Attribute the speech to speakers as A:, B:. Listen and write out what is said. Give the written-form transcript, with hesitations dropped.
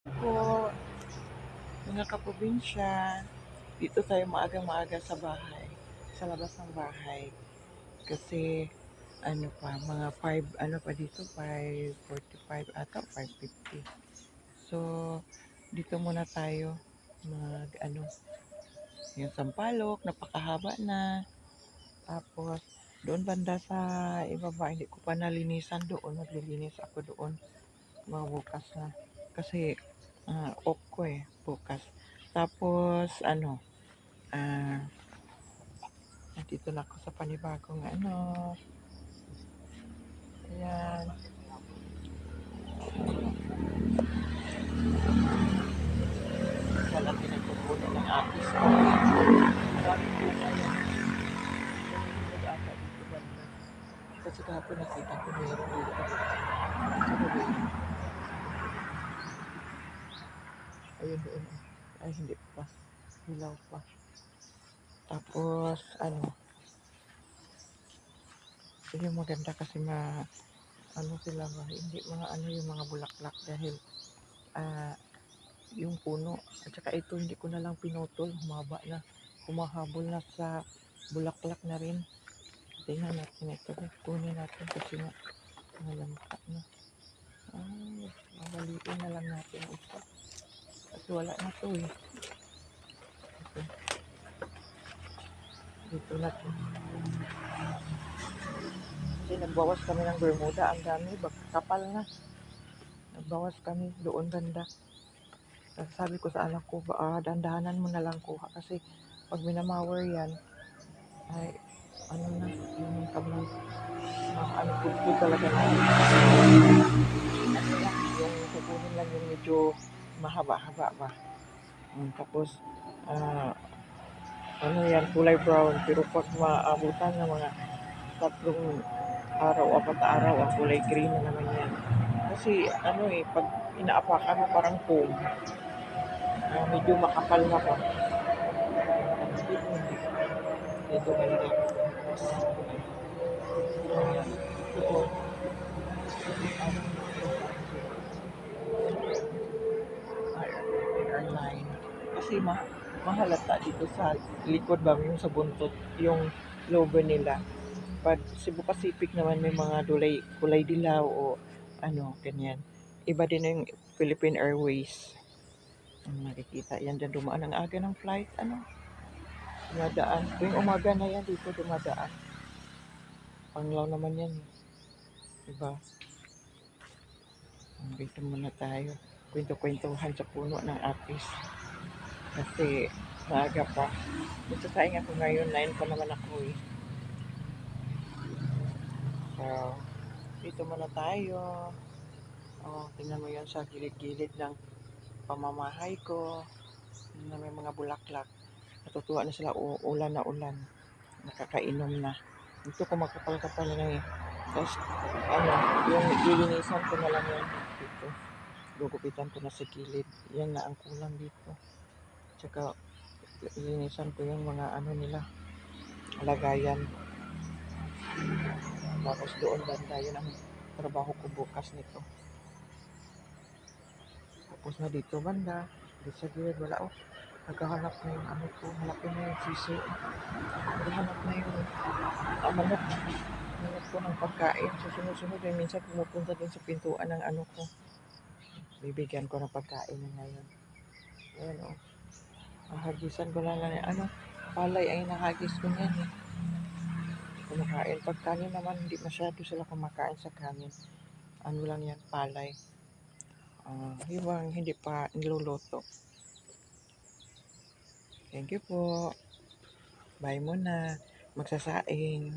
A: Po, mga kaprobinsya, dito tayo maagang-maaga sa bahay, sa labas ng bahay. Kasi, ano pa, mga 5, ano pa dito, 5:45 ata, 5:50. So, dito muna tayo yung Sampalok, napakahaba na. Tapos, doon banda sa ibaba, hindi ko pa nalinisan doon, maglilinis ako doon, mga bukas na. Kasi, off ko bukas. Tapos, ah, nandito na ako sa panibagong ayan, siya lang pinagpupuno ng apis ko. Marami po kaya, ata dito banda. Kasi kahapon nakita ko meron dito. Ano ba yun? Ayun doon. Ay, hindi pa. Hilaw pa. Tapos, yung maganda kasi sila ba, hindi mga yung mga bulaklak dahil ah, yung puno. At saka ito, hindi ko na lang pinutol. Humaba na. Humahabol na sa bulaklak na rin. Tingnan natin ito. Kunin natin kasi nalampa na. Ay, mabaliin na lang natin ito. Kasi wala na to eh. Ito, dito na to. Kasi nagbawas kami ng Bermuda. Ang dami. Kapal na. Nagbawas kami doon banda. Sabi ko sa anak ko, dandahanan mo na lang kuha. Kasi pag minamawer yan, ay yung kamay, po talaga na. Yung kukunin lang yung medyo mahaba-haba ba. Tapos, ah, yan, kulay brown. Pero pag maabutan ng mga 3 araw, 4 araw, ang kulay green na naman yan. Kasi, pag inaapakan mo parang foam, medyo makapal na pa. Dito hindi. Dito banda. Ayan. Doon. Airline. Kasi mahalata dito sa likod ba, yung sa buntot, yung logo nila. Pag Cebu Pacific naman may mga kulay dilaw o ganyan. Iba din yung Philippine Airways. Nakikita yan dyan dumaan ang aga ng flight, dumadaan. Tuwing umaga na yan dito dumadaan. Panglaw naman yan, diba? Dito muna tayo. Kwento-kwentuhan sa puno ng apis. Kasi maaga pa. Dito saing ako ngayon, 9 pa naman ako eh. So, dito muna tayo. Tingnan mo yan sa gilid-gilid ng pamamahay ko. Na may mga bulaklak. Natutuwa na sila, ulan na ulan. Nakakainom na. Dito ko makapal-kapal na eh. Tapos, yung lilinisan ko na lang yan dito. Gugupitan ko na sa gilid. Yan na ang kulang dito. Tsaka, lilinisan ko yung mga nila, lagayan. Tapos doon banda, yun ang trabaho ko bukas nito. Tapos na dito banda, dito sa gilid, wala naghahanap na yung ko, hanapin na yung sisi. Naghahanap na yung manok. Manok ko ng pagkain. So sunod-sunod yung minsan pumupunta din sa pintuan ng ko. Bibigyan ko ng pagkain na ngayon. Ayan Hagisan ko lang palay ay nahagis ko niyan eh. Kumakain. Pag kanin naman, hindi masyado sila kumakain sa kanin. Lang yan, palay. Yung hindi pa niluluto. Thank you po. Bye muna. Magsasaing.